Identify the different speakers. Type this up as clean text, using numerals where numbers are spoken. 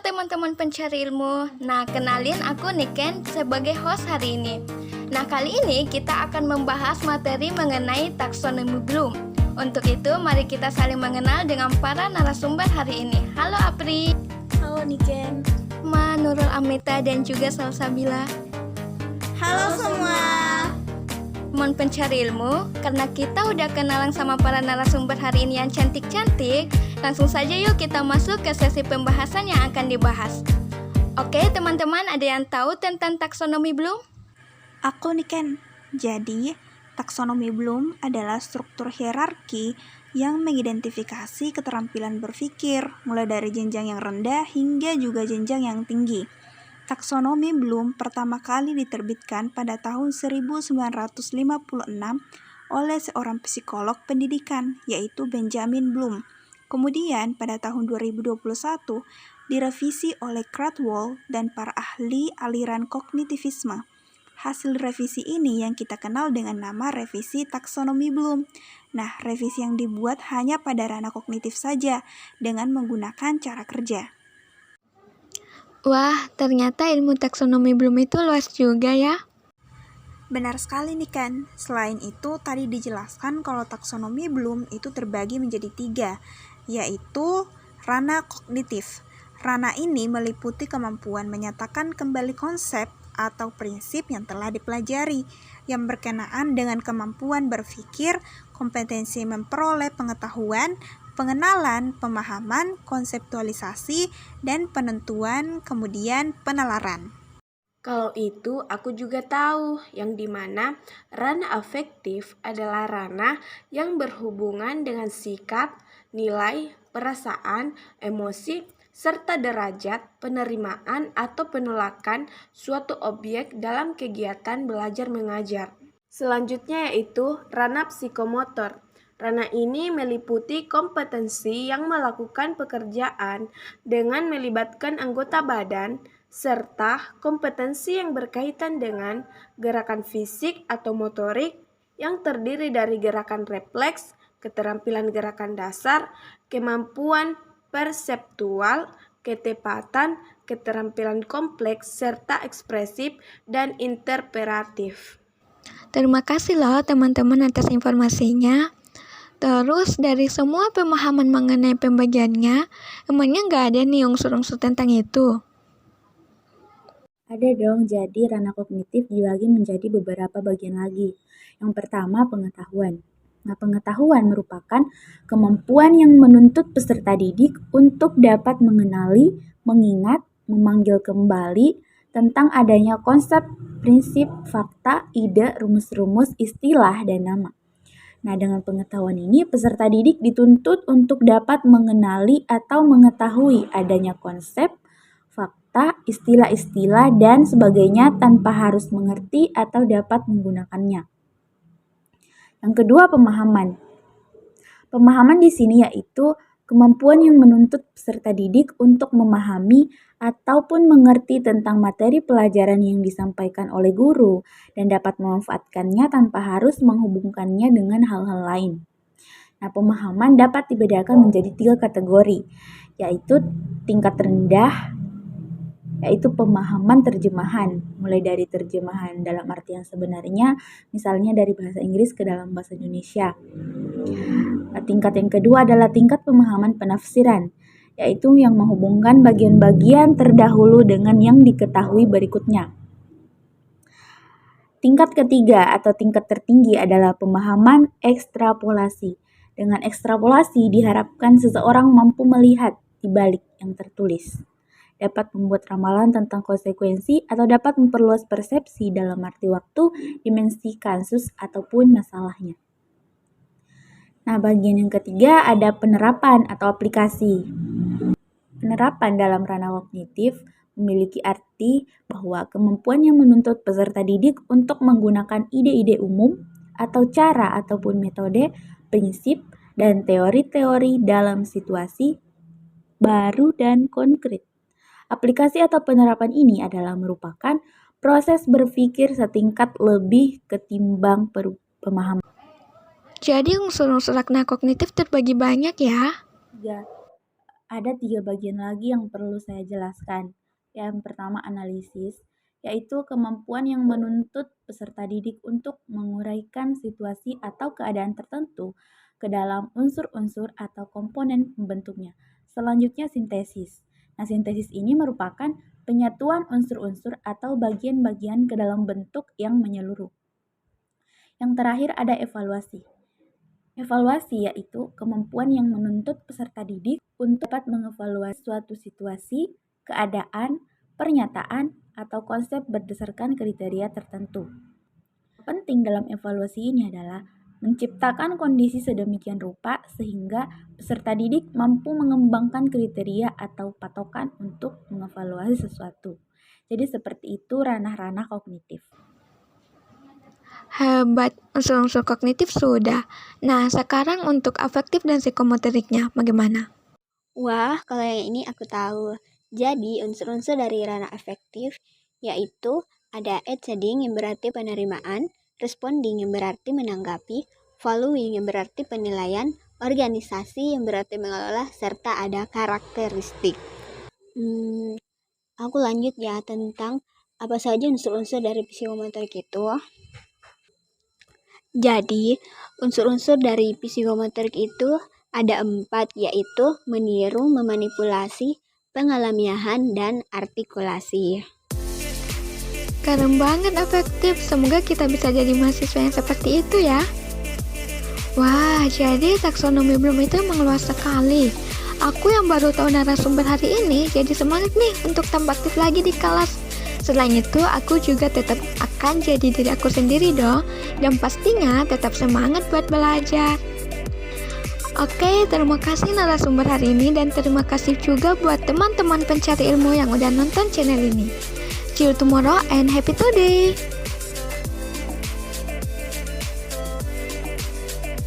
Speaker 1: teman-teman pencari ilmu. Nah, kenalin aku Niken sebagai host hari ini. Nah, kali ini kita akan membahas materi mengenai taksonomi Bloom. Untuk itu, mari kita saling mengenal dengan para narasumber hari ini. Halo Apri.
Speaker 2: Halo Niken.
Speaker 1: Nurul Amita dan juga Salsabila.
Speaker 2: Halo semua.
Speaker 1: Teman pencari ilmu, karena kita udah kenalan sama para narasumber hari ini yang cantik-cantik, langsung saja yuk kita masuk ke sesi pembahasan yang akan dibahas. Oke teman-teman, ada yang tahu tentang taksonomi Bloom?
Speaker 2: Aku Niken. Jadi, taksonomi Bloom adalah struktur hierarki yang mengidentifikasi keterampilan berpikir, mulai dari jenjang yang rendah hingga juga jenjang yang tinggi. Taksonomi Bloom pertama kali diterbitkan pada tahun 1956 oleh seorang psikolog pendidikan, yaitu Benjamin Bloom. Kemudian pada tahun 2021 direvisi oleh Cradwell dan para ahli aliran kognitivisme. Hasil revisi ini yang kita kenal dengan nama revisi taksonomi Bloom. Nah, revisi yang dibuat hanya pada ranah kognitif saja dengan menggunakan cara kerja.
Speaker 1: Wah, ternyata ilmu taksonomi Bloom itu luas juga ya.
Speaker 2: Benar sekali nih kan. Selain itu, tadi dijelaskan kalau taksonomi Bloom itu terbagi menjadi 3, yaitu ranah kognitif. Ranah ini meliputi kemampuan menyatakan kembali konsep atau prinsip yang telah dipelajari, yang berkenaan dengan kemampuan berpikir, kompetensi memperoleh pengetahuan, pengenalan, pemahaman, konseptualisasi, dan penentuan, kemudian penalaran.
Speaker 3: Kalau itu aku juga tahu, yang dimana ranah afektif adalah ranah yang berhubungan dengan sikap, nilai, perasaan, emosi, serta derajat penerimaan atau penolakan suatu objek dalam kegiatan belajar mengajar. Selanjutnya yaitu ranah psikomotor. Ranah ini meliputi kompetensi yang melakukan pekerjaan dengan melibatkan anggota badan, serta kompetensi yang berkaitan dengan gerakan fisik atau motorik yang terdiri dari gerakan refleks, keterampilan gerakan dasar, kemampuan perseptual, ketepatan, keterampilan kompleks, serta ekspresif dan interpretatif.
Speaker 1: Terima kasih loh teman-teman atas informasinya. Terus dari semua pemahaman mengenai pembagiannya, emangnya nggak ada nih unsur-unsur tentang itu?
Speaker 4: Ada dong, jadi ranah kognitif dibagi menjadi beberapa bagian lagi. Yang pertama, pengetahuan. Nah, pengetahuan merupakan kemampuan yang menuntut peserta didik untuk dapat mengenali, mengingat, memanggil kembali tentang adanya konsep, prinsip, fakta, ide, rumus-rumus, istilah, dan nama. Nah, dengan pengetahuan ini, peserta didik dituntut untuk dapat mengenali atau mengetahui adanya konsep, fakta, istilah-istilah, dan sebagainya tanpa harus mengerti atau dapat menggunakannya. Yang kedua, pemahaman. Pemahaman di sini yaitu kemampuan yang menuntut peserta didik untuk memahami ataupun mengerti tentang materi pelajaran yang disampaikan oleh guru dan dapat memanfaatkannya tanpa harus menghubungkannya dengan hal-hal lain. Nah, pemahaman dapat dibedakan menjadi 3 kategori, yaitu tingkat rendah, yaitu pemahaman terjemahan, mulai dari terjemahan dalam arti yang sebenarnya, misalnya dari bahasa Inggris ke dalam bahasa Indonesia. Tingkat yang kedua adalah tingkat pemahaman penafsiran, yaitu yang menghubungkan bagian-bagian terdahulu dengan yang diketahui berikutnya. Tingkat ketiga atau tingkat tertinggi adalah pemahaman ekstrapolasi. Dengan ekstrapolasi diharapkan seseorang mampu melihat di balik yang tertulis, dapat membuat ramalan tentang konsekuensi atau dapat memperluas persepsi dalam arti waktu, dimensi kasus ataupun masalahnya. Nah, bagian yang ketiga ada penerapan atau aplikasi. Penerapan dalam ranah kognitif memiliki arti bahwa kemampuan yang menuntut peserta didik untuk menggunakan ide-ide umum atau cara ataupun metode, prinsip, dan teori-teori dalam situasi baru dan konkret. Aplikasi atau penerapan ini adalah merupakan proses berpikir setingkat lebih ketimbang pemahaman.
Speaker 1: Jadi unsur-unsur ranah kognitif terbagi banyak ya?
Speaker 4: Ya, Ada 3 bagian lagi yang perlu saya jelaskan. Yang pertama analisis, yaitu kemampuan yang menuntut peserta didik untuk menguraikan situasi atau keadaan tertentu ke dalam unsur-unsur atau komponen pembentuknya. Selanjutnya sintesis. Nah, sintesis ini merupakan penyatuan unsur-unsur atau bagian-bagian ke dalam bentuk yang menyeluruh. Yang terakhir ada evaluasi. Evaluasi yaitu kemampuan yang menuntut peserta didik untuk dapat mengevaluasi suatu situasi, keadaan, pernyataan, atau konsep berdasarkan kriteria tertentu. Penting dalam evaluasi ini adalah menciptakan kondisi sedemikian rupa sehingga peserta didik mampu mengembangkan kriteria atau patokan untuk mengevaluasi sesuatu. Jadi seperti itu ranah-ranah kognitif.
Speaker 1: Hebat, unsur-unsur kognitif sudah. Nah, sekarang untuk afektif dan psikomotoriknya bagaimana?
Speaker 5: Wah, kalau yang ini aku tahu. Jadi, unsur-unsur dari ranah afektif yaitu ada accepting yang berarti penerimaan, responding yang berarti menanggapi, following yang berarti penilaian, organisasi yang berarti mengelola, serta ada karakteristik. Aku lanjut ya tentang apa saja unsur-unsur dari psikomotorik itu. Jadi, unsur-unsur dari psikomotorik itu ada 4, yaitu meniru, memanipulasi, pengalamiahan, dan artikulasi.
Speaker 1: Keren banget afektif, semoga kita bisa jadi mahasiswa yang seperti itu ya. Wah, jadi taksonomi Bloom itu emang luas sekali. Aku yang baru tahu narasumber hari ini jadi semangat nih untuk tambah aktif lagi di kelas. Selain itu, aku juga tetap akan jadi diri aku sendiri dong, dan pastinya tetap semangat buat belajar. Oke, terima kasih narasumber hari ini dan terima kasih juga buat teman-teman pencari ilmu yang udah nonton channel ini. See you tomorrow and happy today!